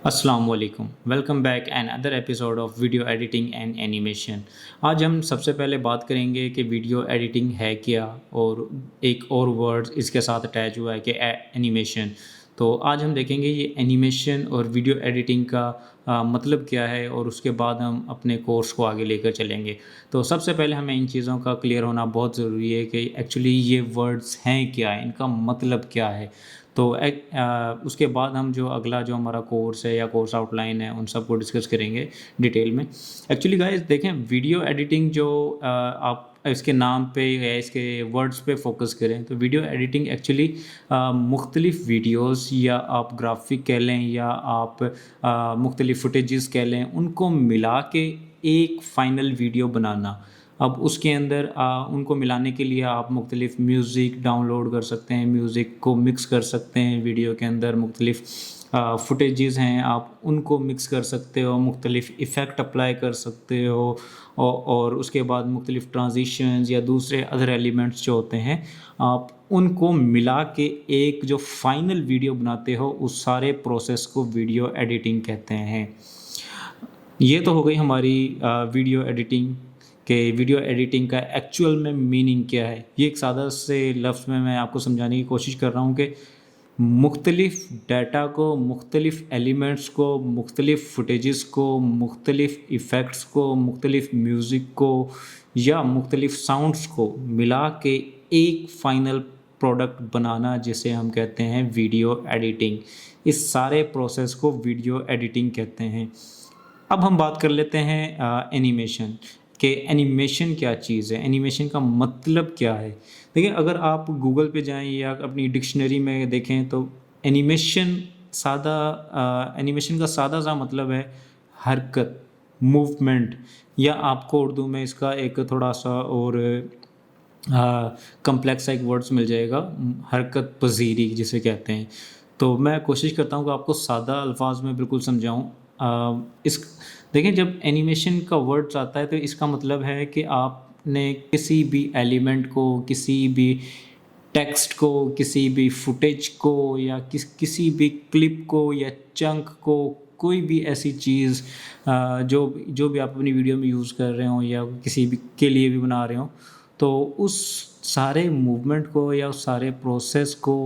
अस्सलाम वालेकुम welcome back another episode of video editing and animation. आज हम सबसे पहले बात करेंगे कि वीडियो एडिटिंग है क्या, और एक और वर्ड इसके साथ अटैच हुआ है कि एनिमेशन। तो आज हम देखेंगे ये एनिमेशन और वीडियो एडिटिंग का मतलब क्या है, और उसके बाद हम अपने कोर्स को आगे लेकर चलेंगे। तो सबसे पहले हमें इन चीज़ों का क्लियर होना बहुत ज़रूरी है कि एक्चुअली ये वर्ड्स हैं क्या, इनका मतलब क्या है। तो उसके बाद हम जो अगला जो हमारा कोर्स है या कोर्स आउटलाइन है उन सबको डिस्कस करेंगे डिटेल में। एक्चुअली गाइस देखें, वीडियो एडिटिंग जो आप इसके नाम पे या इसके वर्ड्स पे फोकस करें तो वीडियो एडिटिंग एक्चुअली मुख्तलिफ़ वीडियोस या आप ग्राफिक कह लें या आप मुख्तलिफ़ फुटेजेस कह लें, उनको मिला के एक फ़ाइनल वीडियो बनाना। अब उसके अंदर उनको मिलाने के लिए आप मुख्तलिफ़ म्यूज़िक डाउनलोड कर सकते हैं, म्यूज़िक को मिक्स कर सकते हैं वीडियो के अंदर। मुख्तलिफ़ फुटेजेस हैं, आप उनको मिक्स कर सकते हो, मुख्तलिफ़ इफ़ेक्ट अप्लाई कर सकते हो, और उसके बाद मुख्तलिफ़ ट्रांजिशंस या दूसरे अदर एलिमेंट्स जो होते हैं, आप उनको मिला के एक जो फ़ाइनल वीडियो बनाते हो, उस सारे प्रोसेस को वीडियो एडिटिंग कहते हैं। ये तो हो गई हमारी वीडियो एडिटिंग के वीडियो एडिटिंग का एक्चुअल में मीनिंग क्या है। ये एक सादा से लफ्ज़ में मैं आपको समझाने की कोशिश कर रहा हूँ कि मुख्तलिफ़ डाटा को, मुख्तलिफ़ एलिमेंट्स को, मुख्तलिफ़ फुटेजेस को, मुख्तलिफ़ इफ़ेक्ट्स को, मुख्तलिफ़ म्यूज़िक को या मुख्तलिफ़ साउंड्स को मिला के एक फ़ाइनल प्रोडक्ट बनाना, जिसे हम कहते हैं वीडियो एडिटिंग। इस सारे प्रोसेस को वीडियो एडिटिंग कहते हैं। अब हम बात कर लेते हैं एनिमेशन के एनिमेशन क्या चीज़ है, एनिमेशन का मतलब क्या है। देखिए, अगर आप गूगल पे जाएं या अपनी डिक्शनरी में देखें तो एनिमेशन का सादा सा मतलब है हरकत, मूवमेंट, या आपको उर्दू में इसका एक थोड़ा सा और कम्प्लेक्स एक वर्ड्स मिल जाएगा, हरकत पजीरी जिसे कहते हैं। तो मैं कोशिश करता हूँ कि आपको सादा अल्फाज में बिल्कुल समझाऊँ। इस देखें, जब एनिमेशन का वर्ड्स आता है तो इसका मतलब है कि आपने किसी भी एलिमेंट को, किसी भी टेक्स्ट को, किसी भी फुटेज को या किसी भी क्लिप को या चंक को, कोई भी ऐसी चीज़ जो जो भी आप अपनी वीडियो में यूज़ कर रहे हो या किसी भी के लिए भी बना रहे हो, तो उस सारे मूवमेंट को या उस सारे प्रोसेस को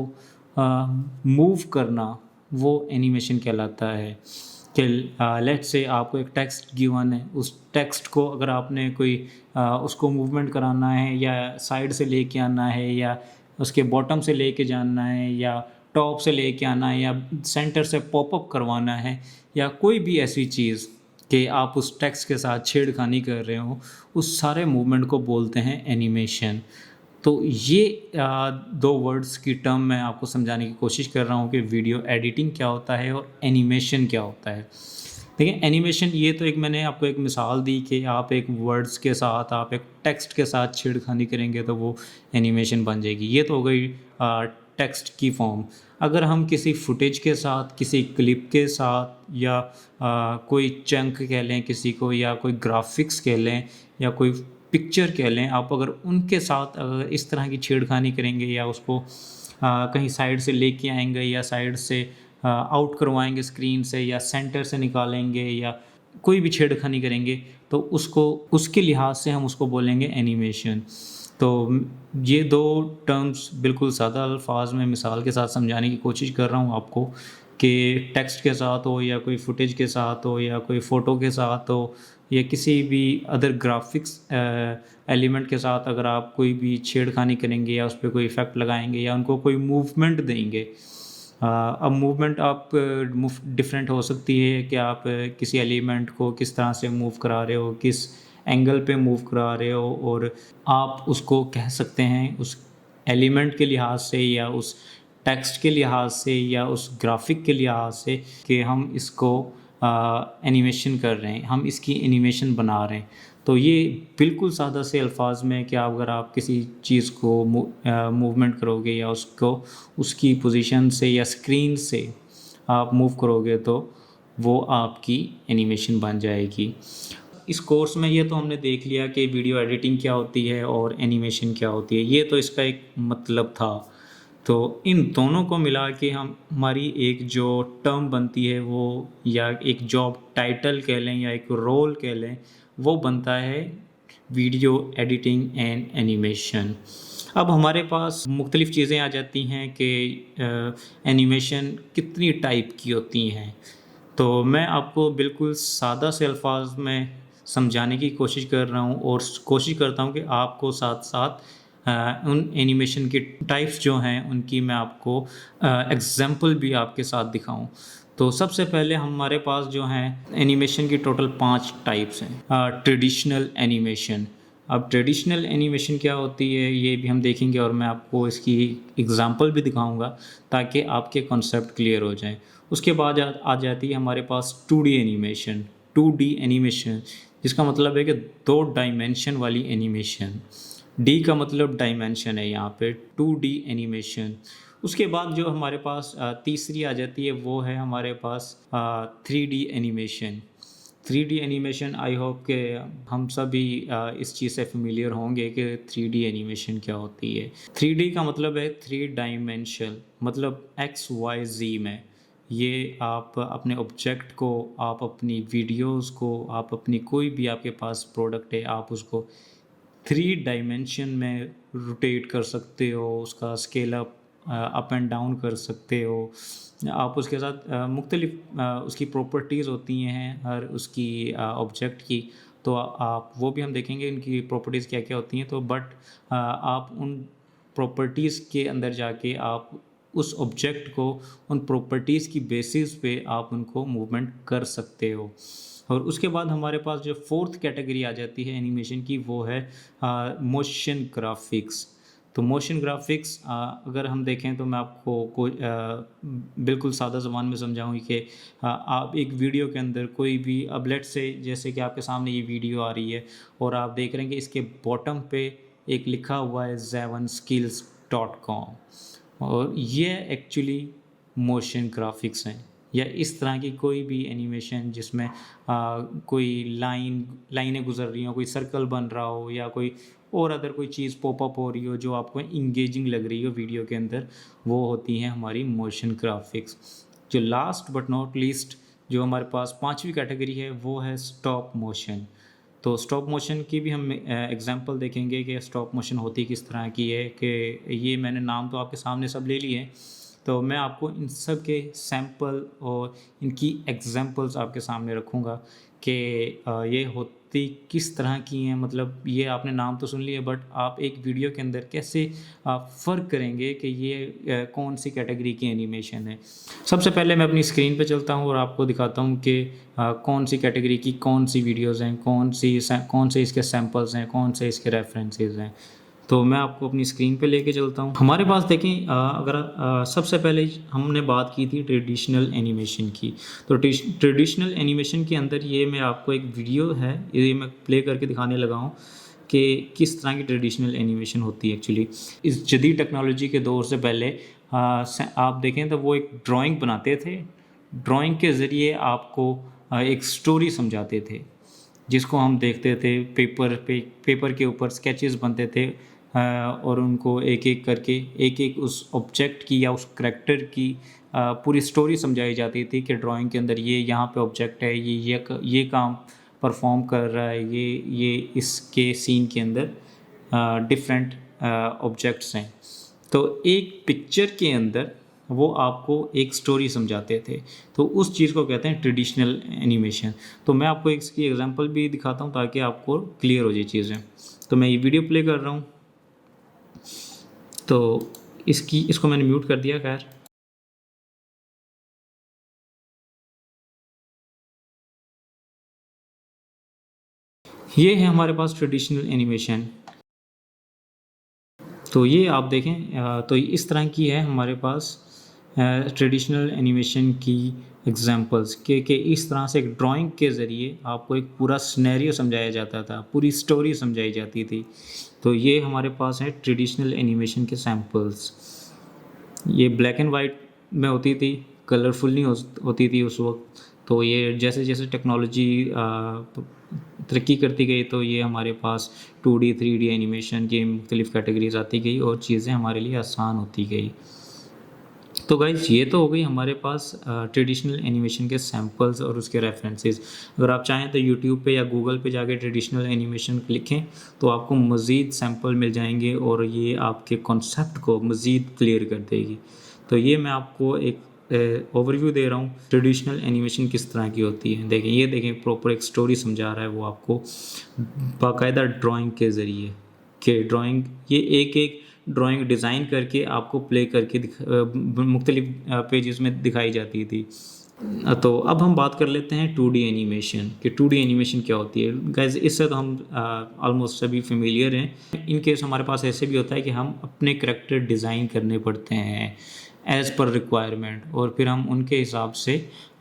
मूव करना, वो एनिमेशन कहलाता है। कि लेट्स से आपको एक टेक्स्ट गिवन है, उस टेक्स्ट को अगर आपने कोई उसको मूवमेंट कराना है, या साइड से लेके आना है, या उसके बॉटम से लेके जाना है, या टॉप से लेके आना है, या सेंटर से पॉपअप करवाना है, या कोई भी ऐसी चीज़ कि आप उस टेक्स्ट के साथ छेड़खानी कर रहे हो, उस सारे मूवमेंट को बोलते हैं एनिमेशन। तो ये दो वर्ड्स की टर्म मैं आपको समझाने की कोशिश कर रहा हूँ कि वीडियो एडिटिंग क्या होता है और एनिमेशन क्या होता है। देखिए, एनिमेशन ये तो एक मैंने आपको एक मिसाल दी कि आप एक वर्ड्स के साथ, आप एक टेक्स्ट के साथ छेड़खानी करेंगे तो वो एनिमेशन बन जाएगी। ये तो हो गई टेक्स्ट की फॉर्म। अगर हम किसी फुटेज के साथ, किसी क्लिप के साथ, या कोई चंक कह लें किसी को, या कोई ग्राफिक्स कह लें, या कोई पिक्चर कह लें, आप अगर उनके साथ अगर इस तरह की छेड़खानी करेंगे, या उसको कहीं साइड से लेके आएंगे, या साइड से आउट करवाएंगे स्क्रीन से, या सेंटर से निकालेंगे, या कोई भी छेड़खानी करेंगे, तो उसको उसके लिहाज से हम उसको बोलेंगे एनिमेशन। तो ये दो टर्म्स बिल्कुल सादा अल्फाज में मिसाल के साथ समझाने की कोशिश कर रहा हूँ आपको, कि टेक्स्ट के साथ हो, या कोई फुटेज के साथ हो, या कोई फ़ोटो के साथ हो, या किसी भी अदर ग्राफिक्स एलिमेंट के साथ अगर आप कोई भी छेड़खानी करेंगे, या उस पर कोई इफ़ेक्ट लगाएंगे, या उनको कोई मूवमेंट देंगे। अब मूवमेंट आप डिफरेंट हो सकती है कि आप किसी एलिमेंट को किस तरह से मूव करा रहे हो, किस एंगल पे मूव करा रहे हो, और आप उसको कह सकते हैं उस एलिमेंट के लिहाज से, या उस टेक्स्ट के लिहाज से, या उस ग्राफिक के लिहाज से, कि हम इसको एनिमेशन कर रहे हैं, हम इसकी एनिमेशन बना रहे हैं। तो ये बिल्कुल सादा से अल्फाज में कि अगर आप किसी चीज़ को मूवमेंट करोगे, या उसको उसकी पोजीशन से या स्क्रीन से आप मूव करोगे, तो वो आपकी एनिमेशन बन जाएगी। इस कोर्स में ये तो हमने देख लिया कि वीडियो एडिटिंग क्या होती है और एनिमेशन क्या होती है, ये तो इसका एक मतलब था। तो इन दोनों को मिला के हम हमारी एक जो टर्म बनती है वो, या एक जॉब टाइटल कह लें या एक रोल कह लें, वो बनता है वीडियो एडिटिंग एंड एनिमेशन। अब हमारे पास मुख्तलिफ़ चीज़ें आ जाती हैं कि एनिमेशन कितनी टाइप की होती हैं। तो मैं आपको बिल्कुल सादा से अल्फाज में समझाने की कोशिश कर रहा हूँ और कोशिश करता हूँ कि आपको साथ साथ उन एनिमेशन के टाइप्स जो हैं उनकी मैं आपको एग्जांपल भी आपके साथ दिखाऊं। तो सबसे पहले हमारे पास जो हैं एनिमेशन की टोटल 5 टाइप्स हैं। Traditional animation. अब ट्रेडिशनल एनिमेशन क्या होती है ये भी हम देखेंगे और मैं आपको इसकी एग्जांपल भी दिखाऊंगा ताकि आपके कॉन्सेप्ट क्लियर हो जाएं। उसके बाद आ जाती है हमारे पास 2D एनिमेशन। 2D एनिमेशन जिसका मतलब है कि 2 डायमेंशन वाली एनिमेशन। डी का मतलब डायमेंशन है यहाँ पे, 2D एनिमेशन। उसके बाद जो हमारे पास तीसरी आ जाती है वो है हमारे पास 3D animation. 3D animation I hope के हम सभी इस चीज़ से फेमिलियर होंगे कि 3D एनिमेशन क्या होती है। 3D का मतलब है 3 डायमेंशन, मतलब XYZ में। ये आप अपने ऑब्जेक्ट को, आप अपनी वीडियोस को, आप अपनी कोई भी आपके पास प्रोडक्ट है आप उसको 3 डायमेंशन में रोटेट कर सकते हो, उसका स्केल अप एंड डाउन कर सकते हो। आप उसके साथ मुख्तलिफ उसकी प्रॉपर्टीज़ होती हैं हर उसकी ऑब्जेक्ट की, तो आप वो भी हम देखेंगे इनकी प्रॉपर्टीज़ क्या क्या होती हैं। तो बट आप उन प्रॉपर्टीज़ के अंदर जाके आप उस ऑब्जेक्ट को उन प्रॉपर्टीज़ की बेसिस पे आप उनको मूवमेंट कर सकते हो। और उसके बाद हमारे पास जो फोर्थ कैटेगरी आ जाती है एनिमेशन की वो है मोशन ग्राफिक्स। तो मोशन ग्राफिक्स अगर हम देखें तो मैं आपको बिल्कुल सादा ज़बान में समझाऊँ कि आप एक वीडियो के अंदर कोई भी, अब लेट्स से जैसे कि आपके सामने ये वीडियो आ रही है और आप देख रहे हैं कि इसके बॉटम पे एक लिखा हुआ है zevanskills.com, और ये एक्चुअली मोशन ग्राफिक्स हैं। या इस तरह की कोई भी एनिमेशन जिसमें कोई लाइनें गुजर रही हो, कोई सर्कल बन रहा हो या कोई और अदर कोई चीज़ पॉपअप हो रही हो जो आपको इंगेजिंग लग रही हो वीडियो के अंदर, वो होती हैं हमारी मोशन ग्राफिक्स। जो लास्ट बट नॉट लीस्ट जो हमारे पास 5वीं कैटेगरी है वो है स्टॉप मोशन। तो स्टॉप मोशन की भी हम एग्जांपल देखेंगे कि स्टॉप मोशन होती किस तरह की है, कि ये मैंने नाम तो आपके सामने सब ले लिए हैं, तो मैं आपको इन सब के सैंपल और इनकी एग्जांपल्स आपके सामने रखूँगा कि ये होती किस तरह की हैं। मतलब ये आपने नाम तो सुन लिए बट आप एक वीडियो के अंदर कैसे फ़र्क करेंगे कि ये कौन सी कैटेगरी की एनिमेशन है। सबसे पहले मैं अपनी स्क्रीन पे चलता हूँ और आपको दिखाता हूँ कि कौन सी कैटेगरी की कौन सी वीडियोज़ हैं, कौन से इसके सैंपल्स हैं, कौन से इसके रेफरेंसेस हैं। तो मैं आपको अपनी स्क्रीन पे लेके चलता हूँ। हमारे पास देखें अगर सबसे पहले हमने बात की थी ट्रेडिशनल एनिमेशन की। तो ट्रेडिशनल एनिमेशन के अंदर ये मैं आपको एक वीडियो है, ये मैं प्ले करके दिखाने लगा हूँ कि किस तरह की ट्रेडिशनल एनिमेशन होती है एक्चुअली। इस जदीद टेक्नोलॉजी के दौर से पहले आप देखें तो वो एक ड्राइंग बनाते थे। ड्राइंग के ज़रिए आपको एक स्टोरी समझाते थे जिसको हम देखते थे। पेपर के ऊपर स्केचेस बनते थे और उनको एक एक करके एक एक उस ऑब्जेक्ट की या उस करैक्टर की पूरी स्टोरी समझाई जाती थी कि ड्राइंग के अंदर ये यहाँ पे ऑब्जेक्ट है, ये काम परफॉर्म कर रहा है, ये इसके सीन के अंदर डिफरेंट ऑब्जेक्ट्स हैं। तो एक पिक्चर के अंदर वो आपको एक स्टोरी समझाते थे, तो उस चीज़ को कहते हैं ट्रेडिशनल एनिमेशन। तो मैं आपको इसकी एग्जांपल भी दिखाता हूँ ताकि आपको क्लियर हो जाए चीज़ें। तो मैं ये वीडियो प्ले कर रहा हूँ, तो इसको मैंने म्यूट कर दिया। खैर, ये है हमारे पास ट्रेडिशनल एनिमेशन। तो ये आप देखें तो इस तरह की है हमारे पास ट्रेडिशनल एनिमेशन की एग्जांपल्स के इस तरह से एक ड्राइंग के ज़रिए आपको एक पूरा सिनेरियो समझाया जाता था, पूरी स्टोरी समझाई जाती थी। तो ये हमारे पास है ट्रेडिशनल एनिमेशन के सैम्पल्स। ये ब्लैक एंड वाइट में होती थी, कलरफुल नहीं होती थी उस वक्त। तो ये जैसे जैसे टेक्नोलॉजी तरक्की करती गई तो ये हमारे पास 2D 3D एनिमेशन की मुख्तलिफ़ कैटेगरीज आती गई और चीज़ें हमारे लिए आसान होती गई। तो गाइज़ ये तो हो गई हमारे पास ट्रेडिशनल एनिमेशन के सैम्पल्स और उसके रेफरेंसेस। अगर आप चाहें तो यूट्यूब पे या गूगल पे जाके ट्रेडिशनल एनिमेशन लिखें तो आपको मज़ीद सैम्पल मिल जाएंगे और ये आपके कॉन्सेप्ट को मज़ीद क्लियर कर देगी। तो ये मैं आपको एक ओवरव्यू दे रहा हूँ ट्रेडिशनल एनिमेशन किस तरह की होती है। देखें, ये देखें प्रॉपर एक स्टोरी समझा रहा है वो आपको बाकायदा ड्राइंग के ज़रिए, कि ड्राइंग ये एक एक ड्राइंग डिज़ाइन करके आपको प्ले करके मुख्तलिफ पेजेस में दिखाई जाती थी। तो अब हम बात कर लेते हैं 2D एनिमेशन कि 2D एनिमेशन क्या होती है। गाइस इससे तो हम ऑलमोस्ट सभी फेमिलियर हैं। इन केस हमारे पास ऐसे भी होता है कि हम अपने करैक्टर डिज़ाइन करने पड़ते हैं एज़ पर रिक्वायरमेंट, और फिर हम उनके हिसाब से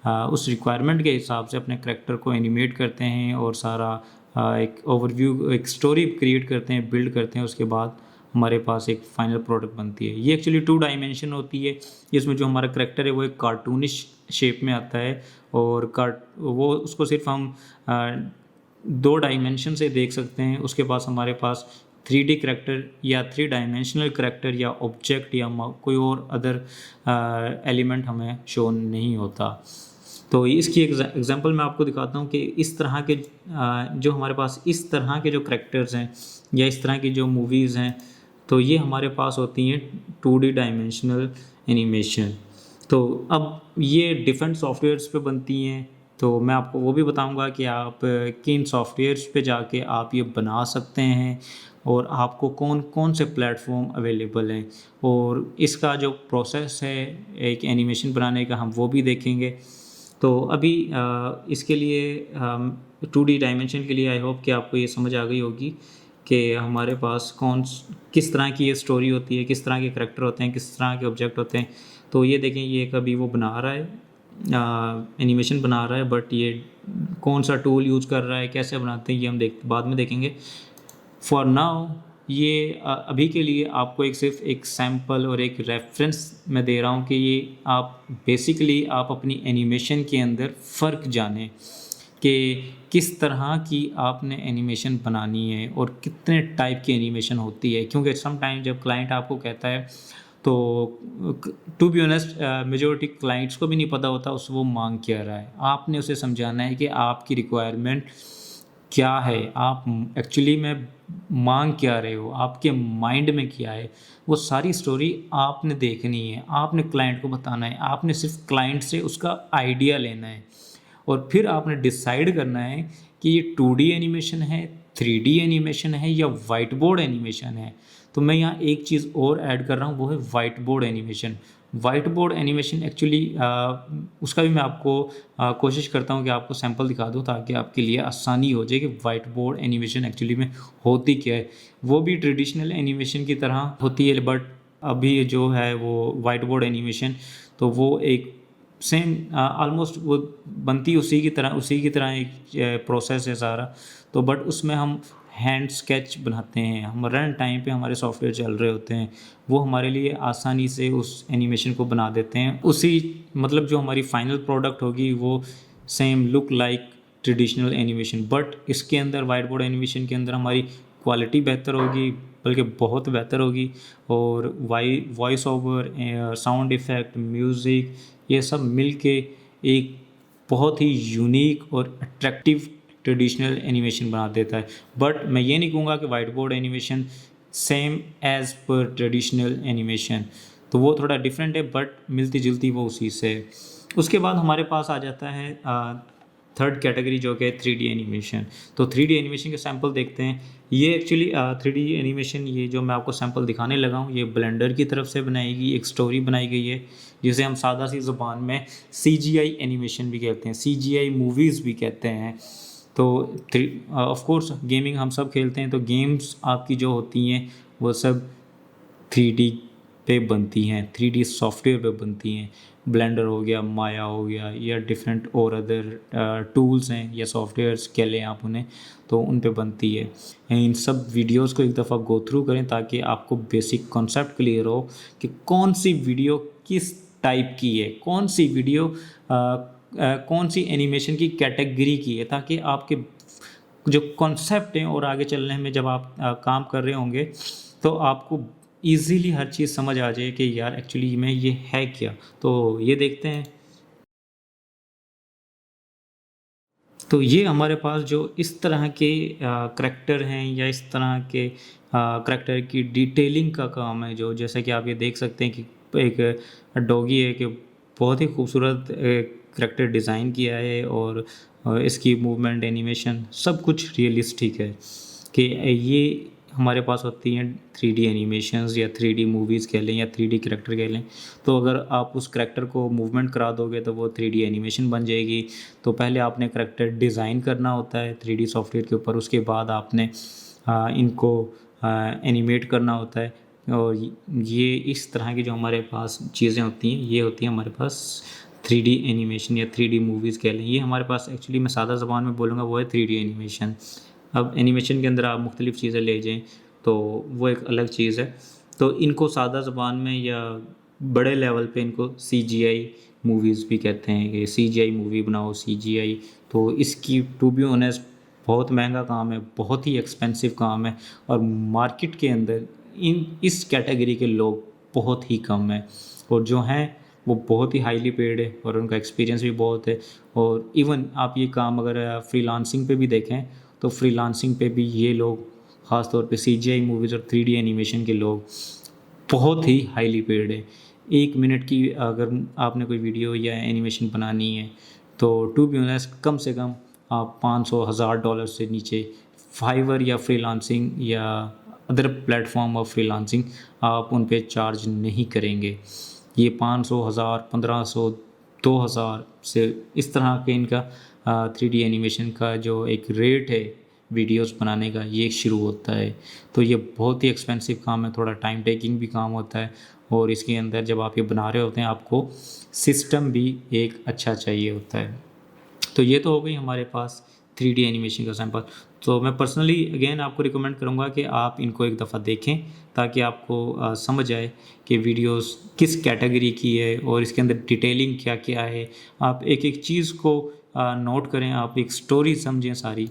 उस रिक्वायरमेंट के हिसाब से अपने करैक्टर को एनिमेट करते हैं और सारा एक ओवरव्यू, एक स्टोरी क्रिएट करते हैं, बिल्ड करते हैं। उसके बाद हमारे पास एक फाइनल प्रोडक्ट बनती है। ये एक्चुअली 2 डायमेंशन होती है। इसमें जो हमारा करैक्टर है वो एक कार्टूनिश शेप में आता है और वो उसको सिर्फ हम 2 डायमेंशन से देख सकते हैं। उसके पास हमारे पास 3D करैक्टर या 3 डायमेंशनल करैक्टर या ऑब्जेक्ट या कोई और अदर एलिमेंट हमें शो नहीं होता। तो इसकी एग्जांपल मैं आपको दिखाता हूँ कि इस तरह के जो हमारे पास इस तरह के जो करैक्टर्स हैं या इस तरह की जो मूवीज़ हैं, तो ये हमारे पास होती हैं 2D डायमेंशनल एनिमेशन। तो अब ये डिफरेंट सॉफ्टवेयर्स पे बनती हैं, तो मैं आपको वो भी बताऊंगा कि आप किन सॉफ्टवेयर्स पे जाके आप ये बना सकते हैं और आपको कौन कौन से प्लेटफॉर्म अवेलेबल हैं, और इसका जो प्रोसेस है एक एनिमेशन बनाने का हम वो भी देखेंगे। तो अभी इसके लिए 2D डायमेंशन के लिए आई होप कि आपको ये समझ आ गई होगी कि हमारे पास किस तरह की ये स्टोरी होती है, किस तरह के करैक्टर होते हैं, किस तरह के ऑब्जेक्ट होते हैं। तो ये देखें, ये कभी वो बना रहा है एनिमेशन बना रहा है, बट ये कौन सा टूल यूज़ कर रहा है, कैसे बनाते हैं, ये हम बाद में देखेंगे। फॉर नाउ ये अभी के लिए आपको सिर्फ एक सैम्पल और एक रेफरेंस मैं दे रहा हूँ कि ये आप बेसिकली आप अपनी एनिमेशन के अंदर फ़र्क जानें कि किस तरह की आपने एनिमेशन बनानी है और कितने टाइप की एनिमेशन होती है। क्योंकि सम टाइम जब क्लाइंट आपको कहता है तो to be honest majority clients को भी नहीं पता होता उस वो मांग क्या रहा है। आपने उसे समझाना है कि आपकी रिक्वायरमेंट क्या है, आप एक्चुअली में मांग क्या रहे हो, आपके माइंड में क्या है, वो सारी स्टोरी आपने देखनी है, आपने क्लाइंट को बताना है, आपने सिर्फ क्लाइंट से उसका आइडिया लेना है और फिर आपने डिसाइड करना है कि ये 2D एनिमेशन है, 3D एनिमेशन है या वाइट बोर्ड एनिमेशन है। तो मैं यहाँ एक चीज़ और ऐड कर रहा हूँ, वो है white board animation. White board animation actually उसका भी मैं आपको कोशिश करता हूँ कि आपको सैंपल दिखा दूँ ताकि आपके लिए आसानी हो जाए कि वाइट बोर्ड एनिमेशन एक्चुअली में होती क्या है। वो भी ट्रेडिशनल एनिमेशन की तरह होती है, बट अभी जो है वो वाइट बोर्ड एनिमेशन, तो वो एक सेम ऑलमोस्ट वो बनती उसी की तरह एक प्रोसेस है सारा। तो बट उसमें हम हैंड स्केच बनाते हैं, हम रन टाइम पे हमारे सॉफ्टवेयर चल रहे होते हैं, वो हमारे लिए आसानी से उस एनिमेशन को बना देते हैं। उसी मतलब जो हमारी फाइनल प्रोडक्ट होगी वो same look like traditional animation, but इसके अंदर वाइट बोर्ड एनिमेशन के अंदर हमारी क्वालिटी बेहतर होगी, बल्कि बहुत बेहतर होगी, और voice over, sound effect, music, ये सब मिल के एक बहुत ही यूनिक और अट्रैक्टिव ट्रेडिशनल एनिमेशन बना देता है। बट मैं ये नहीं कहूँगा कि white board animation same as per traditional animation, तो वो थोड़ा डिफरेंट है, बट मिलती जुलती वो उसी से है। उसके बाद हमारे पास आ जाता है थर्ड कैटेगरी जो कि 3D एनिमेशन। तो 3D एनिमेशन के सैंपल देखते हैं। ये एक्चुअली 3D एनिमेशन, ये जो मैं आपको सैंपल दिखाने लगा हूँ, ये ब्लेंडर की तरफ से बनाई गई एक स्टोरी बनाई गई है, जिसे हम सादा सी ज़ुबान में CGI एनिमेशन भी कहते हैं, CGI मूवीज़ भी कहते हैं। तो ऑफ कोर्स गेमिंग हम सब खेलते हैं, तो गेम्स आपकी जो होती हैं वो सब 3D पे बनती हैं, 3D सॉफ्टवेयर पे बनती हैं। ब्लेंडर हो गया, माया हो गया, या डिफरेंट और अदर टूल्स हैं या सॉफ्टवेयर्स कह लें आप उन्हें, तो उन पे बनती है। इन सब वीडियोस को एक दफ़ा गो थ्रू करें ताकि आपको बेसिक कॉन्सेप्ट क्लियर हो कि कौन सी वीडियो किस टाइप की है, कौन सी वीडियो कौन सी एनिमेशन की कैटेगरी की है, ताकि आपके जो कॉन्सेप्ट हैं और आगे चलने में जब आप काम कर रहे होंगे तो आपको ईज़िली हर चीज़ समझ आ जाए कि यार एक्चुअली में ये है क्या। तो ये देखते हैं। तो ये हमारे पास जो इस तरह के करैक्टर हैं या इस तरह के करैक्टर की डिटेलिंग का काम है, जो जैसा कि आप ये देख सकते हैं कि एक डॉगी है कि बहुत ही खूबसूरत करैक्टर डिज़ाइन किया है और इसकी मूवमेंट एनिमेशन सब कुछ रियलिस्टिक है कि ये हमारे पास होती हैं 3D एनिमेशंस या 3D मूवीज़ कह लें या 3D करैक्टर कह लें। तो अगर आप उस करैक्टर को मूवमेंट करा दोगे तो वो 3D एनिमेशन बन जाएगी। तो पहले आपने करैक्टर डिज़ाइन करना होता है 3D सॉफ्टवेयर के ऊपर, उसके बाद आपने इनको एनिमेट करना होता है। और ये इस तरह की जो हमारे पास चीज़ें होती हैं, ये होती हैं हमारे पास 3D एनिमेशन या 3D मूवीज़ कह लें। ये हमारे पास एक्चुअली मैं सादा ज़बान में बोलूँगा वो है 3D एनिमेशन। अब एनिमेशन के अंदर आप मुख्तलिफ़ चीज़ें ले जाएँ तो वो एक अलग चीज़ है। तो इनको सादा ज़बान में या बड़े लेवल पे इनको CGI मूवीज़ भी कहते हैं कि CGI मूवी बनाओ CGI। तो इसकी टू बी ऑनेस्ट बहुत महंगा काम है, बहुत ही एक्सपेंसिव काम है और मार्केट के अंदर इस कैटेगरी के लोग बहुत ही कम हैं और जो हैं वो बहुत ही हाईली पेड है और उनका एक्सपीरियंस भी बहुत है। और इवन आप ये काम अगर फ्रीलांसिंग पे भी देखें तो फ्रीलांसिंग पे भी ये लोग ख़ास तौर पे CGI मूवीज़ और 3D एनिमेशन के लोग बहुत ही हाईली पेड है। 1 मिनट की अगर आपने कोई वीडियो या एनिमेशन बनानी है तो टू बी ऑनेस्ट कम से कम आप 500,000 डॉलर से नीचे फाइवर या फ्रीलांसिंग या अदर प्लेटफॉर्म ऑफ फ्रीलांसिंग आप उन पे चार्ज नहीं करेंगे। ये 500, 1000, 1500, 2000 से इस तरह के इनका 3D एनिमेशन का जो एक रेट है वीडियोस बनाने का, ये शुरू होता है। तो ये बहुत ही एक्सपेंसिव काम है, थोड़ा टाइम टेकिंग भी काम होता है और इसके अंदर जब आप ये बना रहे होते हैं आपको सिस्टम भी एक अच्छा चाहिए होता है। तो ये तो हो गई हमारे पास 3D एनिमेशन का सैंपल। तो मैं पर्सनली अगेन आपको रिकमेंड करूँगा कि आप इनको एक दफ़ा देखें ताकि आपको समझ आए कि वीडियोस किस कैटेगरी की है और इसके अंदर डिटेलिंग क्या क्या है। आप एक एक चीज़ को नोट करें, आप एक स्टोरी समझें सारी,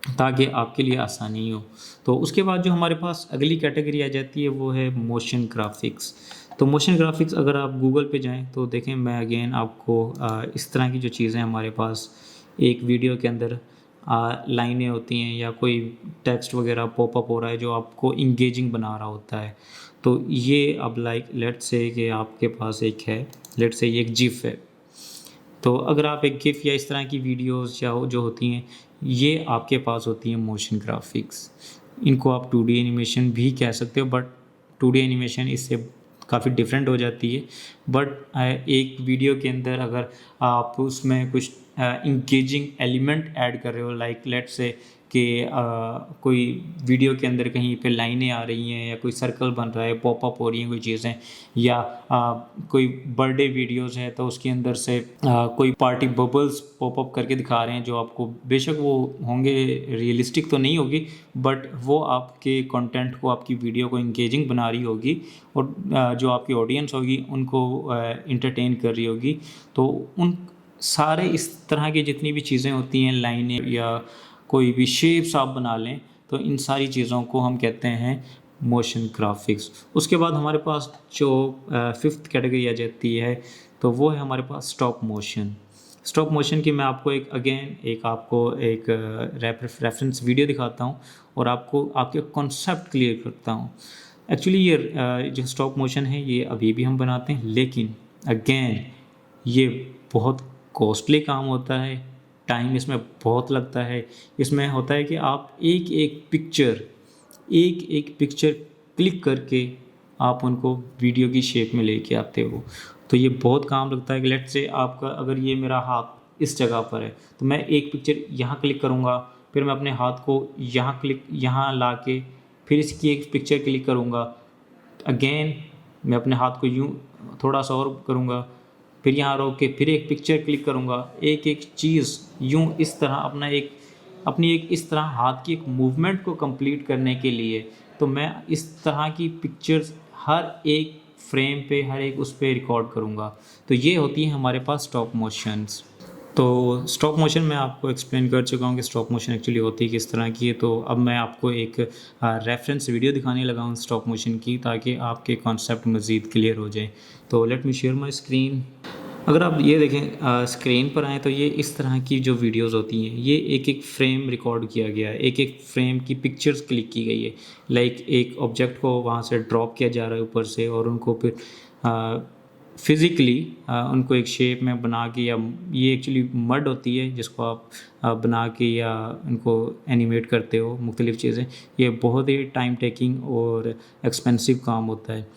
ताकि आपके लिए आसानी हो। तो उसके बाद जो हमारे पास अगली कैटेगरी आ जाती है वो है मोशन ग्राफिक्स। तो मोशन ग्राफिक्स अगर आप गूगल पे जाएं तो देखें, मैं अगेन आपको इस तरह की जो चीज़ें हमारे पास एक वीडियो के अंदर लाइनें होती हैं या कोई टेक्स्ट वगैरह पॉपअप हो रहा है जो आपको इंगेजिंग बना रहा होता है। तो ये अब लाइक लेट्स से कि आपके पास एक है, लेट्स से ये एक जिफ है। तो अगर आप एक गिफ या इस तरह की वीडियोस या जो होती हैं ये आपके पास होती हैं मोशन ग्राफिक्स। इनको आप 2D एनिमेशन भी कह सकते हो बट 2D एनिमेशन इससे काफ़ी डिफरेंट हो जाती है। बट एक वीडियो के अंदर अगर आप उसमें कुछ इंगेजिंग एलिमेंट ऐड कर रहे हो, लाइक लेट्स से कि कोई वीडियो के अंदर कहीं पे लाइनें आ रही हैं या कोई सर्कल बन रहा है, पॉपअप हो रही हैं कोई चीज़ें, या कोई बर्थडे वीडियोस है तो उसके अंदर से कोई पार्टी बबल्स पॉपअप करके दिखा रहे हैं जो आपको बेशक वो होंगे रियलिस्टिक तो नहीं होगी बट वो आपके कंटेंट को, आपकी वीडियो को इंगेजिंग बना रही होगी और जो आपकी ऑडियंस होगी उनको इंटरटेन कर रही होगी। तो उन सारे इस तरह की जितनी भी चीज़ें होती हैं, लाइनें या कोई भी शेप्स आप बना लें, तो इन सारी चीज़ों को हम कहते हैं मोशन ग्राफिक्स। उसके बाद हमारे पास जो 5th कैटेगरी आ जाती है तो वो है हमारे पास स्टॉप मोशन। स्टॉप मोशन की मैं आपको एक रेफरेंस वीडियो दिखाता हूँ और आपको आपके कॉन्सेप्ट क्लियर करता हूँ। एक्चुअली ये जो स्टॉप मोशन है ये अभी भी हम बनाते हैं, लेकिन अगेन ये बहुत कॉस्टली काम होता है, टाइम इसमें बहुत लगता है। इसमें होता है कि आप एक एक पिक्चर क्लिक करके आप उनको वीडियो की शेप में लेके आते हो। तो ये बहुत काम लगता है कि लेट्स से आपका अगर ये मेरा हाथ इस जगह पर है तो मैं एक पिक्चर यहाँ क्लिक करूँगा, फिर मैं अपने हाथ को यहाँ ला के फिर इसकी एक पिक्चर क्लिक करूँगा, अगेन मैं अपने हाथ को यूँ थोड़ा सा और करूँगा, फिर यहाँ रोक के फिर एक पिक्चर क्लिक करूँगा। एक एक चीज़ यूँ इस तरह अपनी एक इस तरह हाथ की एक मूवमेंट को कंप्लीट करने के लिए तो मैं इस तरह की पिक्चर्स हर एक फ्रेम पे, हर एक उस पे रिकॉर्ड करूँगा। तो ये होती है हमारे पास स्टॉप मोशंस। तो स्टॉप मोशन मैं आपको एक्सप्लेन कर चुका हूँ कि स्टॉप मोशन एक्चुअली होती है किस तरह की है। तो अब मैं आपको एक रेफरेंस वीडियो दिखाने लगा हूँ स्टॉप मोशन की, ताकि आपके कॉन्सेप्ट मज़ीद क्लियर हो जाए। तो let me share my screen. अगर आप ये देखें स्क्रीन पर आएँ तो ये इस तरह की जो वीडियोस होती हैं, ये एक एक फ्रेम रिकॉर्ड किया गया है, एक एक फ्रेम की पिक्चर्स क्लिक की गई है। लाइक एक ऑब्जेक्ट को वहाँ से ड्रॉप किया जा रहा है ऊपर से, और उनको फिर फिज़िकली उनको एक शेप में बना के, या ये एक्चुअली मड होती है जिसको आप बना के या उनको एनिमेट करते हो मुख्तलिफ़ चीज़ें। ये बहुत ही टाइम टेकिंग और एक्सपेंसिव काम होता है।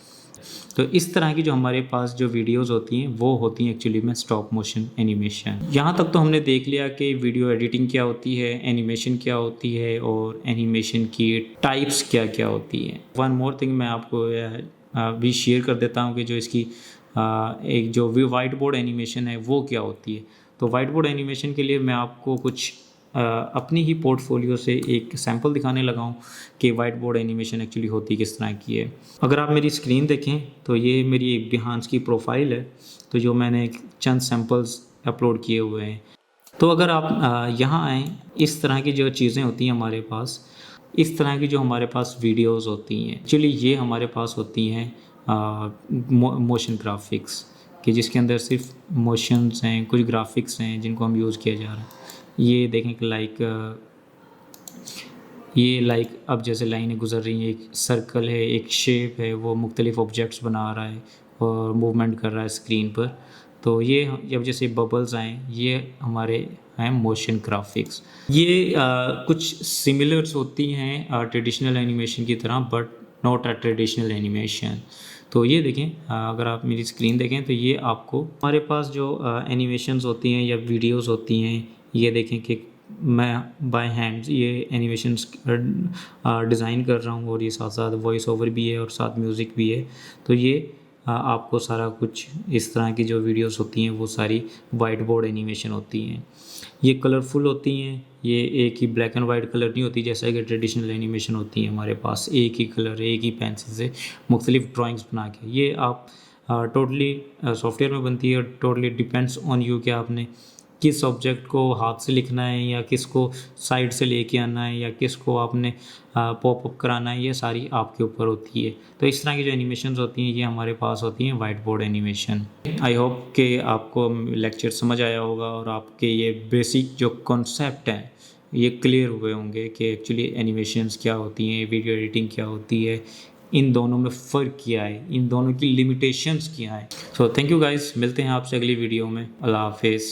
तो इस तरह की जो हमारे पास जो वीडियोस होती हैं वो होती हैं एक्चुअली में स्टॉप मोशन एनिमेशन। यहाँ तक तो हमने देख लिया कि वीडियो एडिटिंग क्या होती है, एनिमेशन क्या होती है, और एनिमेशन की टाइप्स क्या क्या होती हैं। वन मोर थिंग मैं आपको भी शेयर कर देता हूँ कि जो इसकी एक जो वाइट बोर्ड एनिमेशन है वो क्या होती है। तो वाइट बोर्ड एनिमेशन के लिए मैं आपको कुछ अपनी ही पोर्टफोलियो से एक सैम्पल दिखाने लगा हूँ कि वाइट बोर्ड एनिमेशन एक्चुअली होती किस तरह की है। अगर आप मेरी स्क्रीन देखें तो ये मेरी एक बिहांस की प्रोफाइल है, तो जो मैंने चंद सैम्पल्स अपलोड किए हुए हैं। तो अगर आप यहाँ आएँ, इस तरह की जो चीज़ें होती हैं हमारे पास, इस तरह की जो हमारे पास वीडियोस होती हैं, एक्चुअली ये हमारे पास होती हैं मोशन ग्राफिक्स, कि जिसके अंदर सिर्फ मोशंस हैं, कुछ ग्राफिक्स हैं जिनको हम यूज़ किया जा रहा है। ये देखें कि लाइक अब जैसे लाइनें गुजर रही हैं, एक सर्कल है, एक शेप है, वो मुख्तलिफ ऑब्जेक्ट्स बना रहा है और मूवमेंट कर रहा है स्क्रीन पर। तो ये जब जैसे बबल्स आएँ, ये हमारे हैं मोशन ग्राफिक्स। ये कुछ सिमिलर्स होती हैं ट्रेडिशनल एनिमेशन की तरह, but not a traditional animation. तो ये देखें, अगर आप मेरी स्क्रीन देखें तो ये आपको हमारे पास जो एनिमेशंस होती हैं या वीडियोस होती हैं, ये देखें कि मैं बाय हैंड्स ये एनिमेशंस डिज़ाइन कर रहा हूँ, और ये साथ साथ वॉइस ओवर भी है और साथ म्यूज़िक भी है। तो ये आपको सारा कुछ इस तरह की जो वीडियोस होती हैं वो सारी वाइट बोर्ड एनिमेशन होती हैं। ये कलरफुल होती हैं, ये एक ही ब्लैक एंड वाइट कलर नहीं होती जैसा कि ट्रेडिशनल एनिमेशन होती है हमारे पास, एक ही कलर, एक ही पेंसिल से मुख्तलिफ ड्राइंग्स बना के। ये आप टोटली सॉफ्टवेयर में बनती है, टोटली डिपेंड्स ऑन यू कि आपने किस ऑब्जेक्ट को हाथ से लिखना है, या किसको साइड से लेके आना है, या किसको आपने पॉप अप कराना है, ये सारी आपके ऊपर होती है। तो इस तरह की जो एनिमेशंस होती हैं ये हमारे पास होती हैं white board animation. I hope कि आपको लेक्चर समझ आया होगा, और आपके ये बेसिक जो कॉन्सेप्ट हैं ये क्लियर हुए होंगे कि एक्चुअली एनिमेशंस क्या होती हैं, वीडियो एडिटिंग क्या होती है, इन दोनों में फ़र्क क्या है, इन दोनों की लिमिटेशंस क्या है। सो थैंक यू गाइस, मिलते हैं आपसे अगली वीडियो में। अल्लाह हाफिज़।